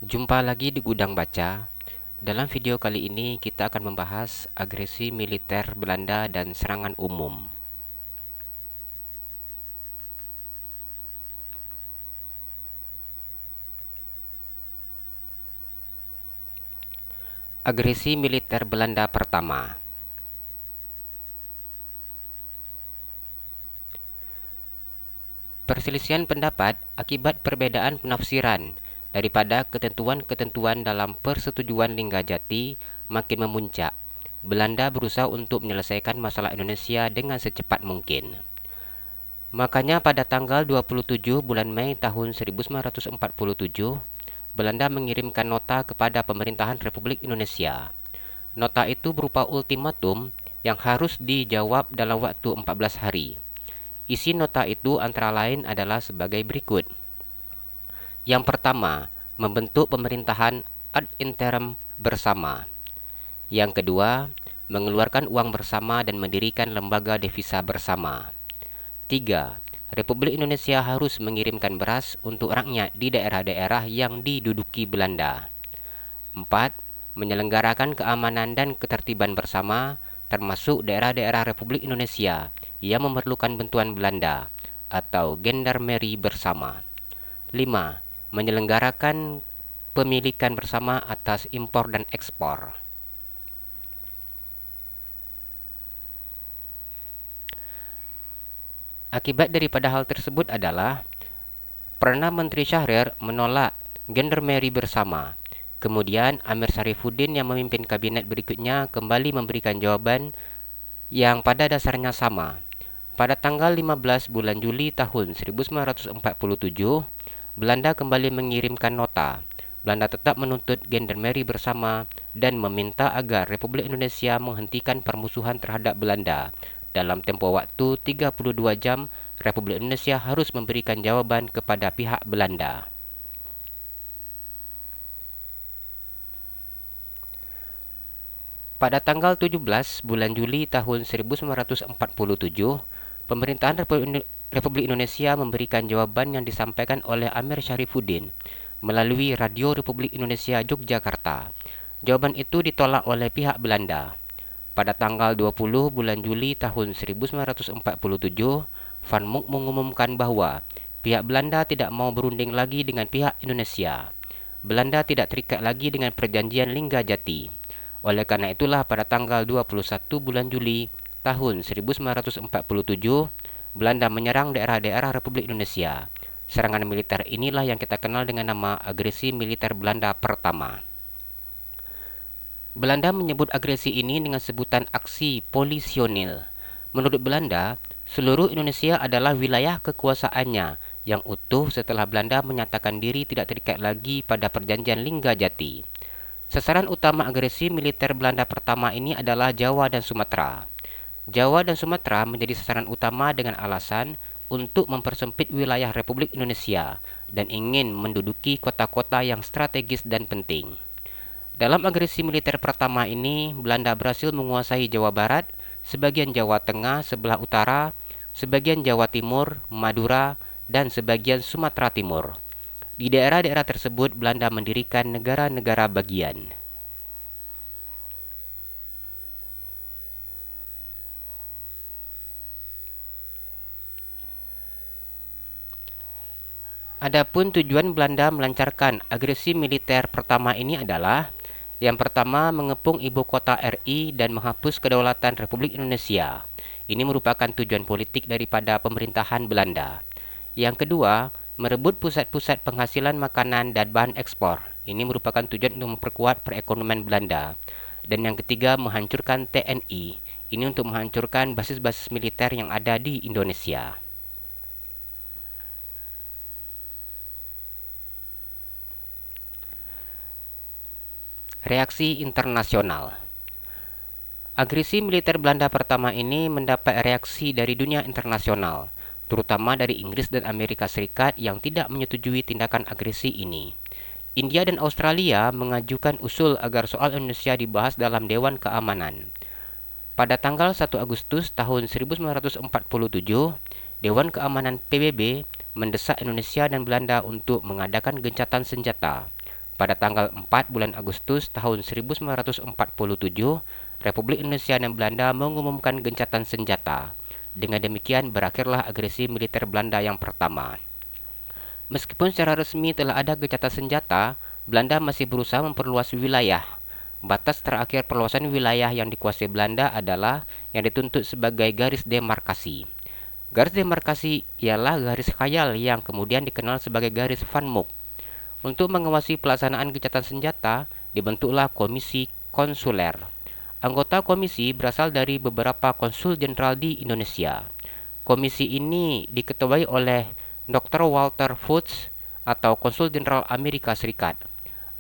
Jumpa lagi di Gudang Baca. Dalam video kali ini kita akan membahas agresi militer Belanda dan serangan umum. Agresi militer Belanda pertama. Perselisihan pendapat akibat perbedaan penafsiran daripada ketentuan-ketentuan dalam Persetujuan Linggajati makin memuncak. Belanda berusaha untuk menyelesaikan masalah Indonesia dengan secepat mungkin. Makanya pada tanggal 27 bulan Mei tahun 1947, Belanda mengirimkan nota kepada pemerintahan Republik Indonesia. Nota itu berupa ultimatum yang harus dijawab dalam waktu 14 hari. Isi nota itu antara lain adalah sebagai berikut. Yang pertama, membentuk pemerintahan ad interim bersama. Yang kedua, mengeluarkan uang bersama dan mendirikan lembaga devisa bersama. 3. Republik Indonesia harus mengirimkan beras untuk rakyat di daerah-daerah yang diduduki Belanda. 4. Menyelenggarakan keamanan dan ketertiban bersama, termasuk daerah-daerah Republik Indonesia yang memerlukan bantuan Belanda atau gendarmeri bersama. 5. Menyelenggarakan pemilikan bersama atas impor dan ekspor. Akibat daripada hal tersebut adalah Perdana Menteri Syahrir menolak gendarmeri bersama. Kemudian Amir Syarifuddin yang memimpin kabinet berikutnya kembali memberikan jawaban yang pada dasarnya sama. Pada tanggal 15 bulan Juli tahun 1947, Belanda kembali mengirimkan nota. Belanda tetap menuntut gendarmeri bersama dan meminta agar Republik Indonesia menghentikan permusuhan terhadap Belanda. Dalam tempoh waktu 32 jam, Republik Indonesia harus memberikan jawaban kepada pihak Belanda. Pada tanggal 17 bulan Juli tahun 1947, pemerintahan Republik Indonesia memberikan jawaban yang disampaikan oleh Amir Syarifuddin melalui Radio Republik Indonesia Yogyakarta. Jawaban itu ditolak oleh pihak Belanda. Pada tanggal 20 bulan Juli tahun 1947, Van Mook mengumumkan bahwa pihak Belanda tidak mau berunding lagi dengan pihak Indonesia. Belanda tidak terikat lagi dengan perjanjian Linggajati. Oleh karena itulah pada tanggal 21 bulan Juli tahun 1947, Belanda menyerang daerah-daerah Republik Indonesia. Serangan militer inilah yang kita kenal dengan nama agresi militer Belanda pertama. Belanda menyebut agresi ini dengan sebutan aksi polisionil. Menurut Belanda, seluruh Indonesia adalah wilayah kekuasaannya yang utuh setelah Belanda menyatakan diri tidak terikat lagi pada perjanjian Linggajati. Sasaran utama agresi militer Belanda pertama ini adalah Jawa dan Sumatera. Jawa dan Sumatera menjadi sasaran utama dengan alasan untuk mempersempit wilayah Republik Indonesia dan ingin menduduki kota-kota yang strategis dan penting. Dalam agresi militer pertama ini, Belanda berhasil menguasai Jawa Barat, sebagian Jawa Tengah sebelah utara, sebagian Jawa Timur, Madura, dan sebagian Sumatera Timur. Di daerah-daerah tersebut, Belanda mendirikan negara-negara bagian. Adapun tujuan Belanda melancarkan agresi militer pertama ini adalah yang pertama, mengepung ibu kota RI dan menghapus kedaulatan Republik Indonesia. Ini merupakan tujuan politik daripada pemerintahan Belanda. Yang kedua, merebut pusat-pusat penghasilan makanan dan bahan ekspor. Ini merupakan tujuan untuk memperkuat perekonomian Belanda. Dan yang ketiga, menghancurkan TNI. Ini untuk menghancurkan basis-basis militer yang ada di Indonesia. Reaksi internasional. Agresi militer Belanda pertama ini mendapat reaksi dari dunia internasional, terutama dari Inggris dan Amerika Serikat yang tidak menyetujui tindakan agresi ini. India dan Australia mengajukan usul agar soal Indonesia dibahas dalam Dewan Keamanan. Pada tanggal 1 Agustus tahun 1947, Dewan Keamanan PBB mendesak Indonesia dan Belanda untuk mengadakan gencatan senjata. pada tanggal 4 bulan Agustus tahun 1947, Republik Indonesia dan Belanda mengumumkan gencatan senjata. Dengan demikian berakhirlah agresi militer Belanda yang pertama. Meskipun secara resmi telah ada gencatan senjata, Belanda masih berusaha memperluas wilayah. Batas terakhir perluasan wilayah yang dikuasai Belanda adalah yang dituntut sebagai garis demarkasi. Garis demarkasi ialah garis khayal yang kemudian dikenal sebagai garis Van Mook. Untuk mengawasi pelaksanaan gencatan senjata, dibentuklah Komisi Konsuler. Anggota komisi berasal dari beberapa konsul jenderal di Indonesia. Komisi ini diketuai oleh Dr. Walter Foots atau Konsul Jenderal Amerika Serikat.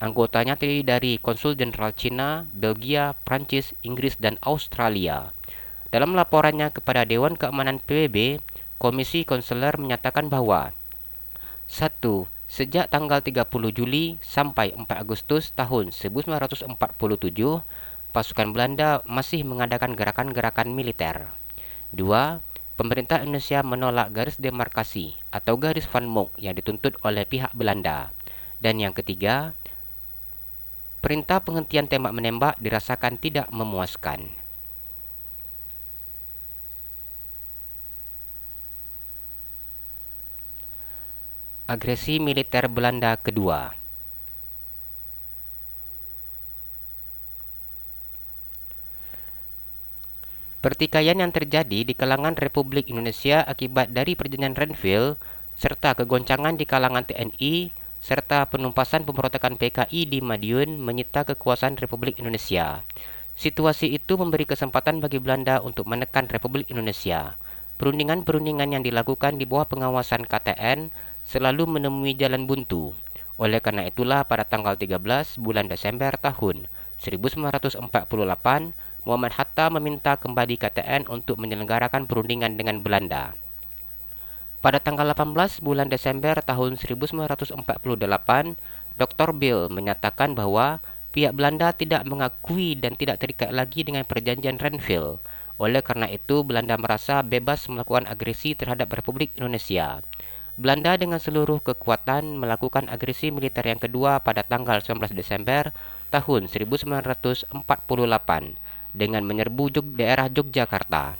Anggotanya terdiri dari Konsul Jenderal Cina, Belgia, Prancis, Inggris, dan Australia. Dalam laporannya kepada Dewan Keamanan PBB, Komisi Konsuler menyatakan bahwa 1. Sejak tanggal 30 Juli sampai 4 Agustus tahun 1947, pasukan Belanda masih mengadakan gerakan-gerakan militer. 2. Pemerintah Indonesia menolak garis demarkasi atau garis Van Mook yang dituntut oleh pihak Belanda. Dan yang ketiga, perintah penghentian tembak-menembak dirasakan tidak memuaskan. Agresi militer Belanda kedua. Pertikaian yang terjadi di kalangan Republik Indonesia akibat dari perjanjian Renville, serta kegoncangan di kalangan TNI, serta penumpasan pemberontakan PKI di Madiun menyita kekuasaan Republik Indonesia. Situasi itu memberi kesempatan bagi Belanda untuk menekan Republik Indonesia. Perundingan-perundingan yang dilakukan di bawah pengawasan KTN selalu menemui jalan buntu. Oleh karena itulah pada tanggal 13 bulan Desember tahun 1948, Muhammad Hatta meminta kembali KTN untuk menyelenggarakan perundingan dengan Belanda. Pada tanggal 18 bulan Desember tahun 1948, Dr. Bill menyatakan bahwa pihak Belanda tidak mengakui dan tidak terikat lagi dengan perjanjian Renville. Oleh karena itu, Belanda merasa bebas melakukan agresi terhadap Republik Indonesia. Belanda dengan seluruh kekuatan melakukan agresi militer yang kedua pada tanggal 19 Desember tahun 1948 dengan menyerbu daerah Yogyakarta.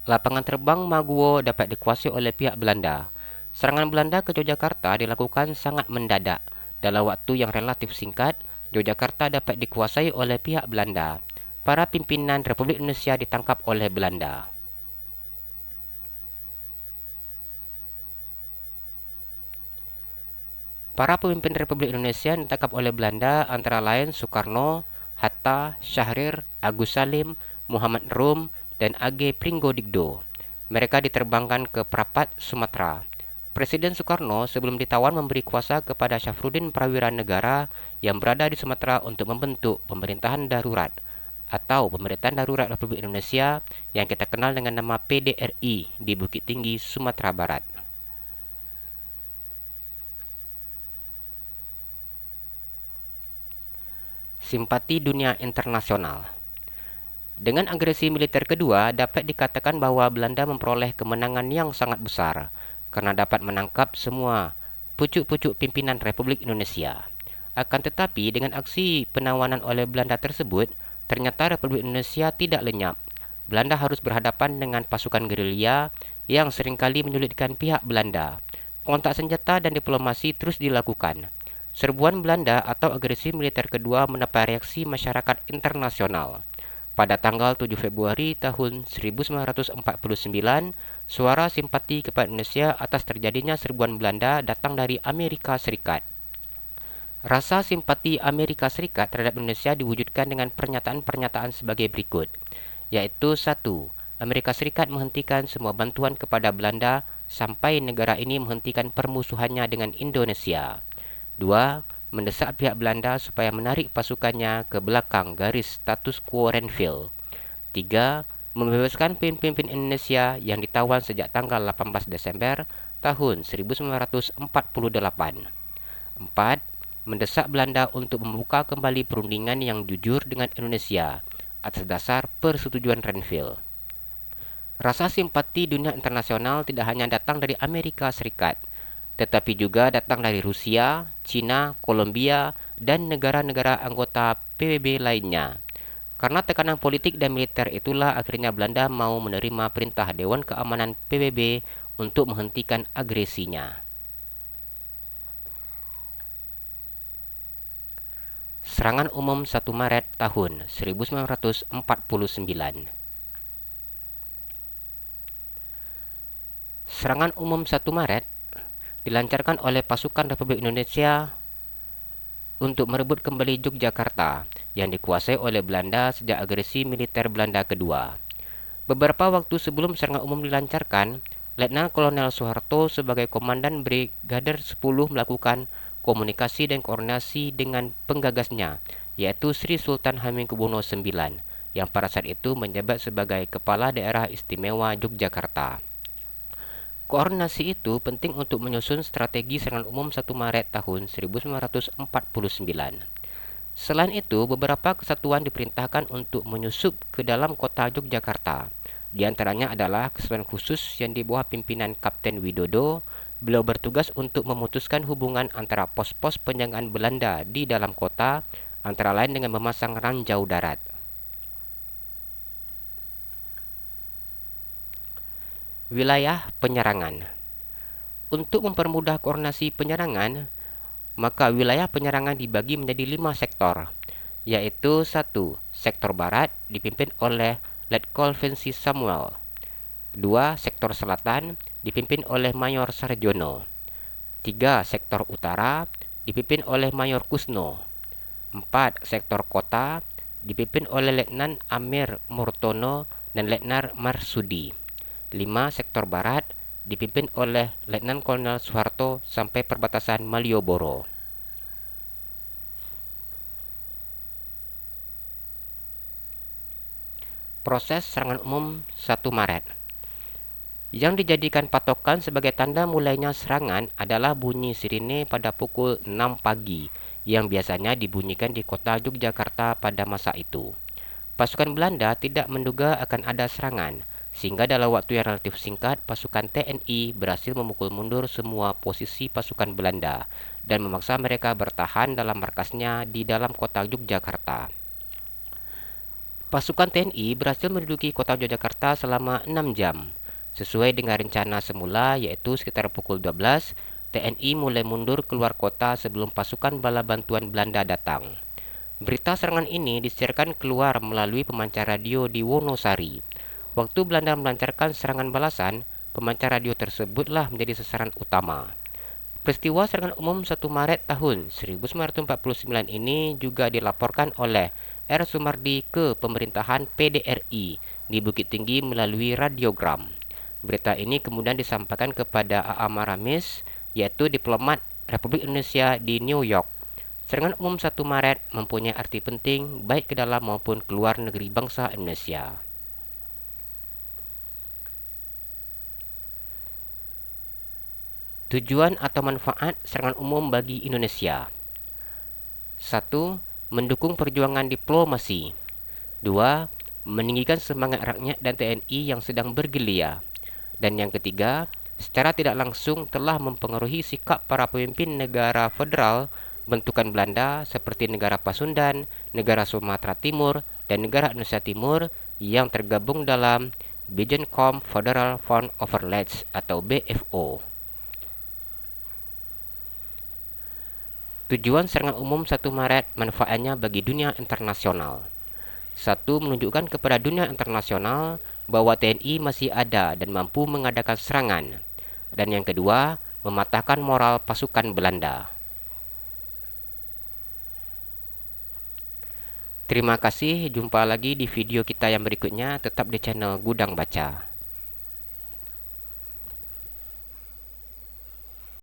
Lapangan terbang Maguwo dapat dikuasai oleh pihak Belanda. Serangan Belanda ke Yogyakarta dilakukan sangat mendadak. Dalam waktu yang relatif singkat, Yogyakarta dapat dikuasai oleh pihak Belanda. Para pimpinan Republik Indonesia ditangkap oleh Belanda. Para pemimpin Republik Indonesia yang ditangkap oleh Belanda antara lain Soekarno, Hatta, Syahrir, Agus Salim, Muhammad Rum, dan A.G. Pringgodigdo. Mereka diterbangkan ke Prapat, Sumatera. Presiden Soekarno sebelum ditawan memberi kuasa kepada Syafruddin Prawira Negara yang berada di Sumatera untuk membentuk pemerintahan darurat atau Pemerintahan Darurat Republik Indonesia yang kita kenal dengan nama PDRI di Bukit Tinggi, Sumatera Barat. Simpati dunia internasional. Dengan agresi militer kedua, dapat dikatakan bahwa Belanda memperoleh kemenangan yang sangat besar karena dapat menangkap semua pucuk-pucuk pimpinan Republik Indonesia. Akan tetapi, dengan aksi penawanan oleh Belanda tersebut, ternyata Republik Indonesia tidak lenyap. Belanda harus berhadapan dengan pasukan gerilya yang seringkali menyulitkan pihak Belanda. Kontak senjata dan diplomasi terus dilakukan. Serbuan Belanda atau agresi militer kedua mendapat reaksi masyarakat internasional. Pada tanggal 7 Februari tahun 1949, suara simpati kepada Indonesia atas terjadinya serbuan Belanda datang dari Amerika Serikat. Rasa simpati Amerika Serikat terhadap Indonesia diwujudkan dengan pernyataan-pernyataan sebagai berikut, yaitu 1. Amerika Serikat menghentikan semua bantuan kepada Belanda sampai negara ini menghentikan permusuhannya dengan Indonesia. 2. Mendesak pihak Belanda supaya menarik pasukannya ke belakang garis status quo Renville. 3. Membebaskan pemimpin Indonesia yang ditawan sejak tanggal 18 Desember tahun 1948. 4. Mendesak Belanda untuk membuka kembali perundingan yang jujur dengan Indonesia atas dasar persetujuan Renville. Rasa simpati dunia internasional tidak hanya datang dari Amerika Serikat, tetapi juga datang dari Rusia, Cina, Kolombia, dan negara-negara anggota PBB lainnya. Karena tekanan politik dan militer itulah akhirnya Belanda mau menerima perintah Dewan Keamanan PBB untuk menghentikan agresinya. Serangan umum 1 Maret tahun 1949. Serangan umum 1 Maret dilancarkan oleh pasukan Republik Indonesia untuk merebut kembali Yogyakarta yang dikuasai oleh Belanda sejak agresi militer Belanda kedua. Beberapa waktu sebelum serangan umum dilancarkan, Letnan Kolonel Soeharto sebagai Komandan Brigadir 10 melakukan komunikasi dan koordinasi dengan penggagasnya, yaitu Sri Sultan Hamengkubuwono IX, yang pada saat itu menjabat sebagai Kepala Daerah Istimewa Yogyakarta. Koordinasi itu penting untuk menyusun strategi serangan umum 1 Maret tahun 1949. Selain itu, beberapa kesatuan diperintahkan untuk menyusup ke dalam kota Yogyakarta. Di antaranya adalah kesatuan khusus yang di bawah pimpinan Kapten Widodo. Beliau bertugas untuk memutuskan hubungan antara pos-pos penjagaan Belanda di dalam kota, antara lain dengan memasang ranjau darat. Wilayah penyerangan. Untuk mempermudah koordinasi penyerangan, maka wilayah penyerangan dibagi menjadi 5 sektor, yaitu 1. Sektor Barat dipimpin oleh Letkol Vensi Samuel. 2. Sektor Selatan dipimpin oleh Mayor Sarjono. 3. Sektor Utara dipimpin oleh Mayor Kusno. 4. Sektor Kota dipimpin oleh Letnan Amir Murtono dan Letnan Marsudi. 5. Sektor Barat dipimpin oleh Letnan Kolonel Soeharto sampai perbatasan Malioboro. Proses serangan umum 1 Maret. Yang dijadikan patokan sebagai tanda mulainya serangan adalah bunyi sirine pada pukul 6 pagi yang biasanya dibunyikan di kota Yogyakarta pada masa itu. Pasukan Belanda tidak menduga akan ada serangan, sehingga dalam waktu yang relatif singkat, pasukan TNI berhasil memukul mundur semua posisi pasukan Belanda dan memaksa mereka bertahan dalam markasnya di dalam kota Yogyakarta. Pasukan TNI berhasil menduduki kota Yogyakarta selama 6 jam. Sesuai dengan rencana semula, yaitu sekitar pukul 12, TNI mulai mundur keluar kota sebelum pasukan bala bantuan Belanda datang. Berita serangan ini disiarkan keluar melalui pemancar radio di Wonosari. Waktu Belanda melancarkan serangan balasan, pemancar radio tersebutlah menjadi sasaran utama. Peristiwa serangan umum 1 Maret tahun 1949 ini juga dilaporkan oleh R. Sumardi ke pemerintahan PDRI di Bukit Tinggi melalui radiogram. Berita ini kemudian disampaikan kepada A.A. Maramis, yaitu diplomat Republik Indonesia di New York. Serangan umum 1 Maret mempunyai arti penting baik ke dalam maupun keluar negeri bangsa Indonesia. Tujuan atau manfaat serangan umum bagi Indonesia. 1. Mendukung perjuangan diplomasi. 2. Meninggikan semangat rakyat dan TNI yang sedang bergelia. Dan yang ketiga, secara tidak langsung telah mempengaruhi sikap para pemimpin negara federal bentukan Belanda seperti negara Pasundan, negara Sumatera Timur, dan negara Indonesia Timur yang tergabung dalam Bijencom Federal Front Overlets atau BFO. Tujuan serangan umum 1 Maret manfaatnya bagi dunia internasional. 1. Menunjukkan kepada dunia internasional bahwa TNI masih ada dan mampu mengadakan serangan. Dan yang kedua, mematahkan moral pasukan Belanda. Terima kasih, jumpa lagi di video kita yang berikutnya. Tetap di channel Gudang Baca.